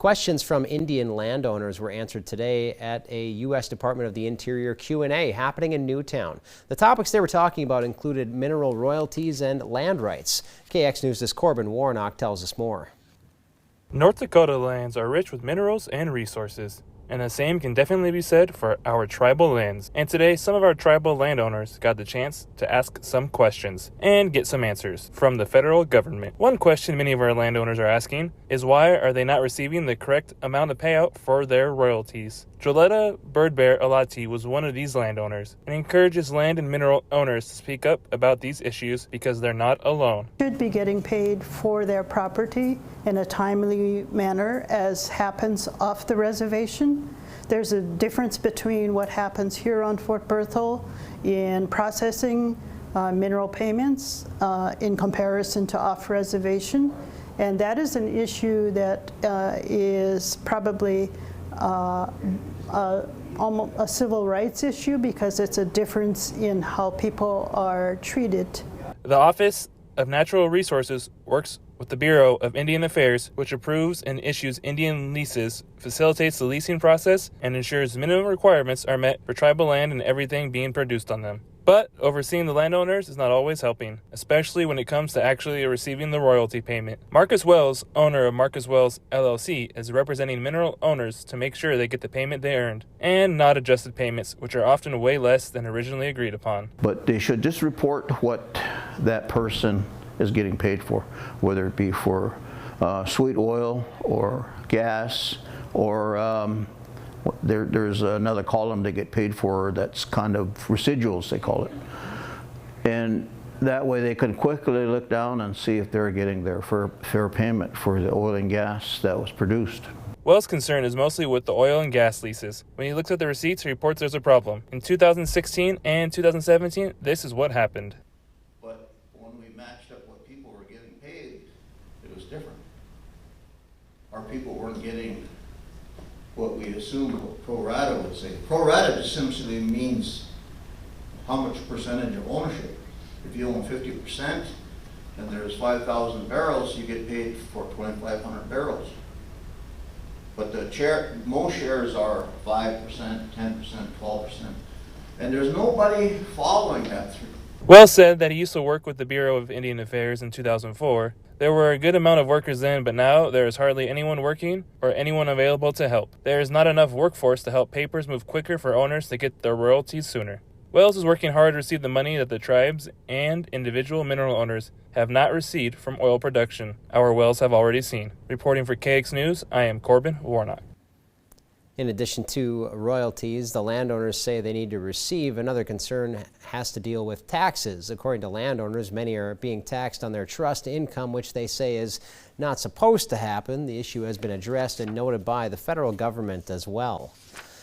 Questions from Indian landowners were answered today at a U.S. Department of the Interior Q&A happening in Newtown. The topics they were talking about included mineral royalties and land rights. KX News' Corbin Warnock tells us more. North Dakota lands are rich with minerals and resources, and the same can definitely be said for our tribal lands. And today, some of our tribal landowners got the chance to ask some questions and get some answers from the federal government. One question many of our landowners are asking is why are they not receiving the correct amount of payout for their royalties? Joletta Birdbear Alati was one of these landowners and encourages land and mineral owners to speak up about these issues because they're not alone. Should be getting paid for their property in a timely manner, as happens off the reservation. There's a difference between what happens here on Fort Berthold in processing mineral payments in comparison to off reservation, and that is an issue that is probably almost a civil rights issue because it's a difference in how people are treated. The Office of Natural Resources works with the Bureau of Indian Affairs, which approves and issues Indian leases, facilitates the leasing process, and ensures minimum requirements are met for tribal land and everything being produced on them. But overseeing the landowners is not always helping, especially when it comes to actually receiving the royalty payment. Marcus Wells, owner of Marcus Wells LLC, is representing mineral owners to make sure they get the payment they earned, and not adjusted payments, which are often way less than originally agreed upon. But they should just report what that person is getting paid for, whether it be for sweet oil or gas or there's another column they get paid for that's kind of residuals, they call it. And that way they can quickly look down and see if they're getting their fair payment for the oil and gas that was produced. Wells' concern is mostly with the oil and gas leases. When he looks at the receipts, he reports there's a problem. In 2016 and 2017, this is what happened. But when we matched up what people were getting paid, it was different. Our people weren't getting what we assumed what pro rata would say. Pro rata essentially means how much percentage of ownership. If you own 50% and there's 5,000 barrels, you get paid for 2,500 barrels. But most shares are 5%, 10%, 12%. And there's nobody following that through. Wells said that he used to work with the Bureau of Indian Affairs in 2004. There were a good amount of workers then, but now there is hardly anyone working or anyone available to help. There is not enough workforce to help papers move quicker for owners to get their royalties sooner. Wells is working hard to receive the money that the tribes and individual mineral owners have not received from oil production our wells have already seen. Reporting for KX News, I am Corbin Warnock. In addition to royalties, the landowners say they need to receive. Another concern has to deal with taxes. According to landowners, many are being taxed on their trust income, which they say is not supposed to happen. The issue has been addressed and noted by the federal government as well.